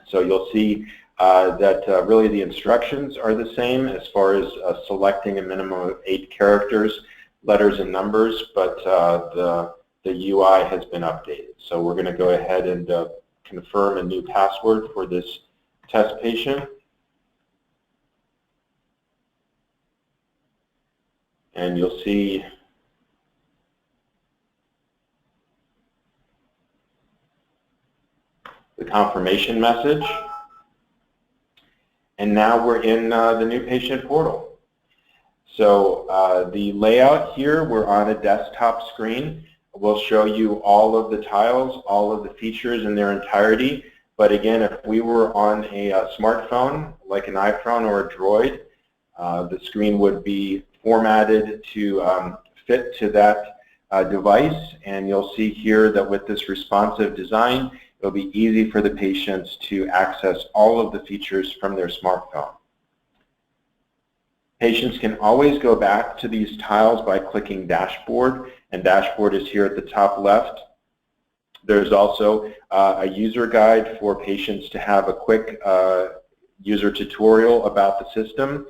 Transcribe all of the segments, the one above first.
So you'll see that really the instructions are the same as far as selecting a minimum of 8 characters, letters, and numbers, but the UI has been updated. So we're going to go ahead and confirm a new password for this test patient. And you'll see the confirmation message. And now we're in the new patient portal. So the layout here, we're on a desktop screen. We'll show you all of the tiles, all of the features in their entirety. But again, if we were on a smartphone, like an iPhone or a Droid, the screen would be formatted to fit to that device. And you'll see here that with this responsive design, it'll be easy for the patients to access all of the features from their smartphone. Patients can always go back to these tiles by clicking Dashboard, and Dashboard is here at the top left. There's also a user guide for patients to have a quick user tutorial about the system.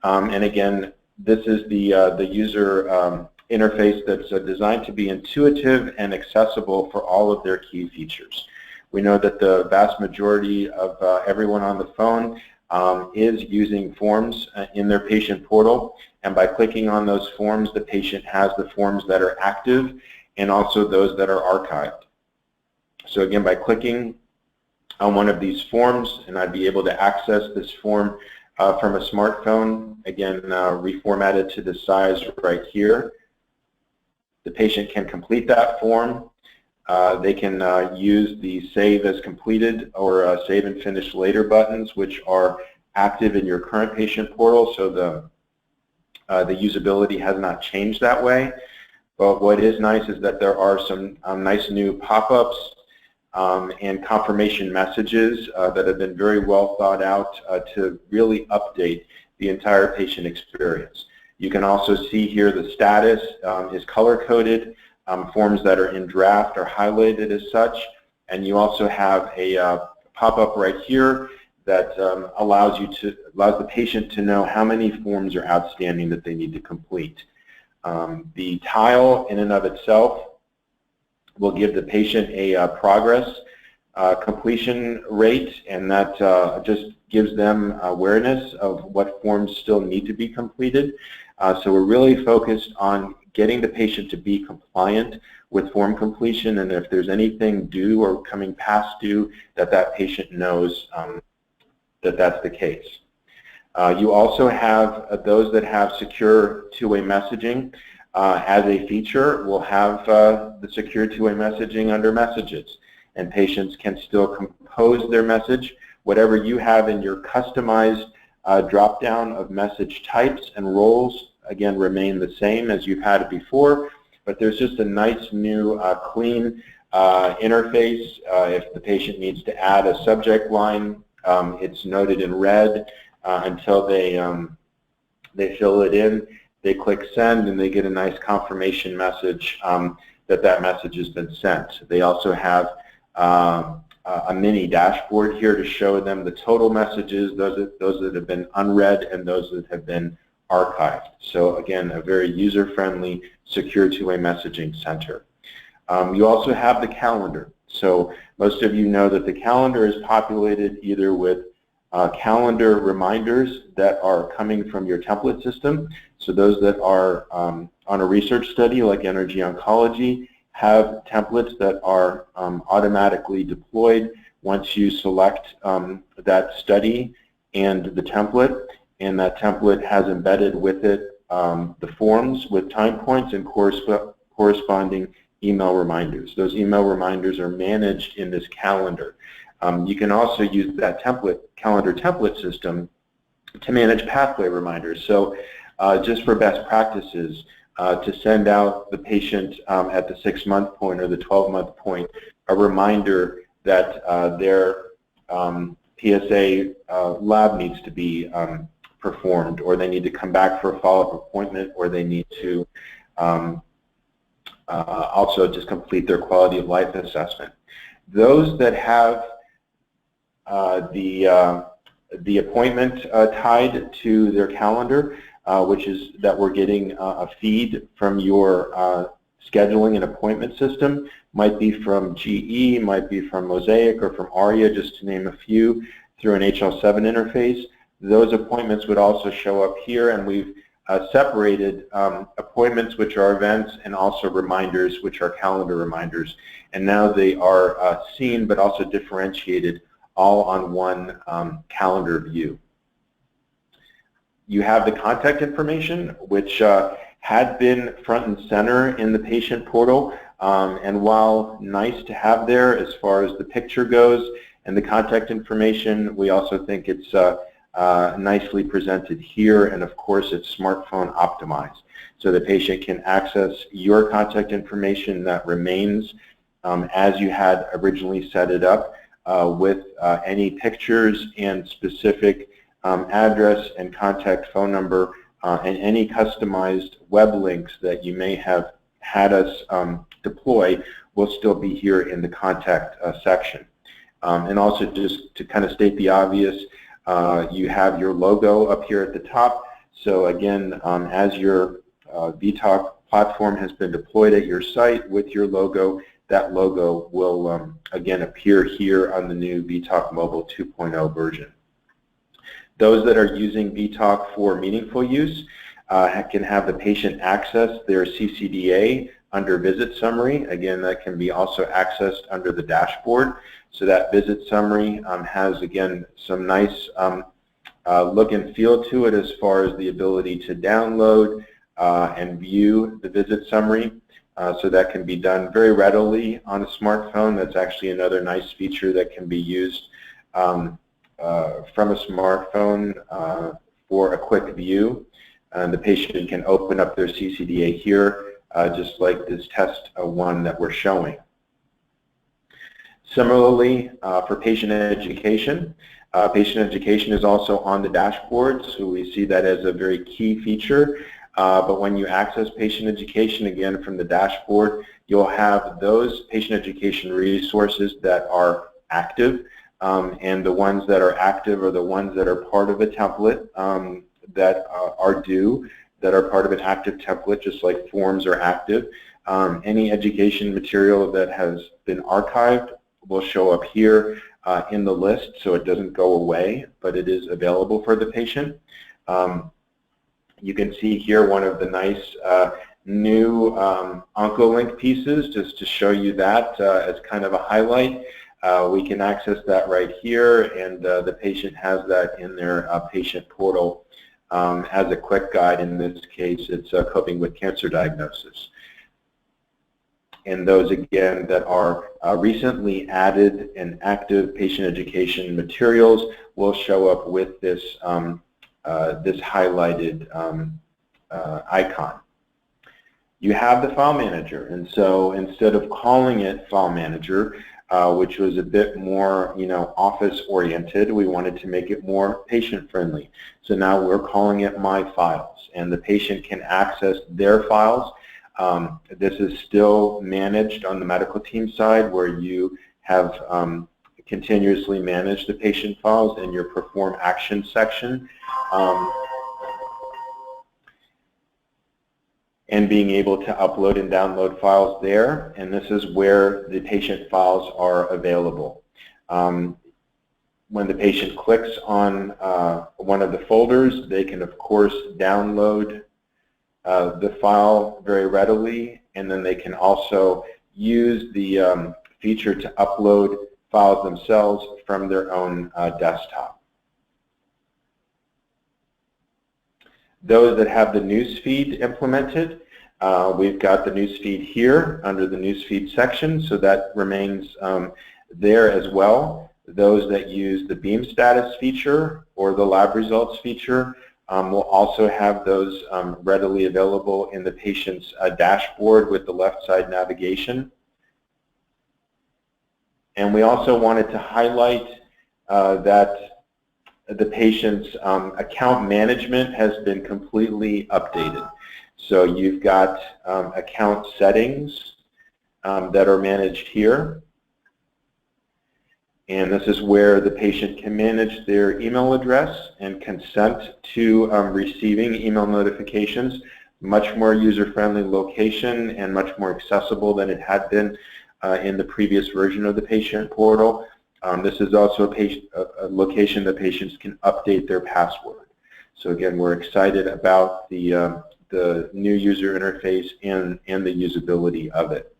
And again, this is the user interface that's designed to be intuitive and accessible for all of their key features. We know that the vast majority of everyone on the phone is using forms in their patient portal, and by clicking on those forms, the patient has the forms that are active and also those that are archived. So again, by clicking on one of these forms, and I'd be able to access this form from a smartphone, again, reformatted to the size right here. The patient can complete that form. They can use the Save as Completed or Save and Finish Later buttons, which are active in your current patient portal, so the usability has not changed that way. But what is nice is that there are some nice new pop-ups and confirmation messages that have been very well thought out to really update the entire patient experience. You can also see here the status is color-coded. Forms that are in draft are highlighted as such, and you also have a pop-up right here that allows the patient to know how many forms are outstanding that they need to complete. The tile in and of itself will give the patient a progress completion rate, and that just gives them awareness of what forms still need to be completed. So we're really focused on getting the patient to be compliant with form completion, and if there's anything due or coming past due, that patient knows that that's the case. You also have those that have secure two-way messaging as a feature will have the secure two-way messaging under messages, and patients can still compose their message. Whatever you have in your customized drop-down of message types and roles, again, remain the same as you've had it before, but there's just a nice new clean interface. If the patient needs to add a subject line, it's noted in red until they fill it in. They click send and they get a nice confirmation message that message has been sent. They also have a mini dashboard here to show them the total messages, those that have been unread and those that have been archived. So again, a very user-friendly, secure two-way messaging center. You also have the calendar. So most of you know that the calendar is populated either with calendar reminders that are coming from your template system. So those that are on a research study like energy oncology have templates that are automatically deployed once you select that study and the template, and that template has embedded with it the forms with time points and corresponding email reminders. Those email reminders are managed in this calendar. You can also use that calendar template system to manage pathway reminders. So just for best practices, to send out the patient at the 6-month point or the 12-month point a reminder that their PSA lab needs to be performed, or they need to come back for a follow-up appointment, or they need to also just complete their quality of life assessment. Those that have the appointment tied to their calendar, which is that we're getting a feed from your scheduling and appointment system. Might be from GE, might be from Mosaic or from ARIA, just to name a few, through an HL7 interface. Those appointments would also show up here, and we've separated appointments, which are events, and also reminders, which are calendar reminders. And now they are seen but also differentiated all on one calendar view. You have the contact information, which had been front and center in the patient portal, and while nice to have there as far as the picture goes and the contact information, we also think it's nicely presented here, and of course it's smartphone optimized. So the patient can access your contact information that remains as you had originally set it up, with any pictures and specific address and contact phone number, and any customized web links that you may have had us deploy will still be here in the contact section. And also, just to kind of state the obvious, you have your logo up here at the top. So again, as your VTOC platform has been deployed at your site with your logo, that logo will again appear here on the new VTOC Mobile 2.0 version. Those that are using VTOC for meaningful use can have the patient access their CCDA under visit summary. Again, that can be also accessed under the dashboard. So that visit summary has, again, some nice look and feel to it as far as the ability to download and view the visit summary. So that can be done very readily on a smartphone. That's actually another nice feature that can be used from a smartphone for a quick view. The patient can open up their CCDA here, just like this test one that we're showing. Similarly, for patient education is also on the dashboard, so we see that as a very key feature. But when you access patient education, again, from the dashboard, you'll have those patient education resources that are active, and the ones that are active are the ones that are part of a template that are due, that are part of an active template, just like forms are active. Any education material that has been archived will show up here in the list, so it doesn't go away, but it is available for the patient. You can see here one of the nice new OncoLink pieces, just to show you that as kind of a highlight. We can access that right here, and the patient has that in their patient portal as a quick guide. In this case, it's coping with cancer diagnosis. And those, again, that are recently added and active patient education materials will show up with this this highlighted icon. You have the file manager, and so instead of calling it file manager, which was a bit more, office oriented, we wanted to make it more patient friendly. So now we're calling it My Files, and the patient can access their files. This is still managed on the medical team side, where you have continuously managed the patient files in your Perform Action section, and being able to upload and download files there. And this is where the patient files are available. When the patient clicks on one of the folders, they can, of course, download the file very readily, and then they can also use the feature to upload files themselves from their own desktop. Those that have the newsfeed implemented, we've got the newsfeed here under the newsfeed section, so that remains there as well. Those that use the beam status feature or the lab results feature will also have those readily available in the patient's dashboard with the left side navigation. And we also wanted to highlight that the patient's account management has been completely updated. So you've got account settings that are managed here. And this is where the patient can manage their email address and consent to receiving email notifications. Much more user-friendly location and much more accessible than it had been in the previous version of the patient portal. This is also a location that patients can update their password. So again, we're excited about the new user interface and the usability of it.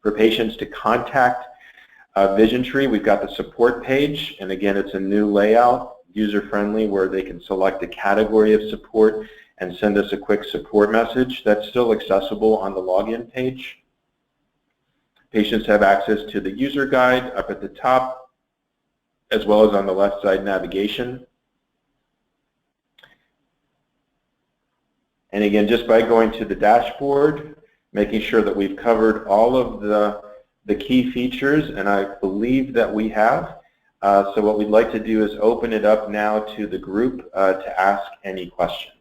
For patients to contact Vision Tree, we've got the support page, and again, it's a new layout, user-friendly, where they can select a category of support and send us a quick support message. That's still accessible on the login page. Patients have access to the user guide up at the top, as well as on the left side navigation. And again, just by going to the dashboard, making sure that we've covered all of the key features, and I believe that we have. So what we'd like to do is open it up now to the group to ask any questions.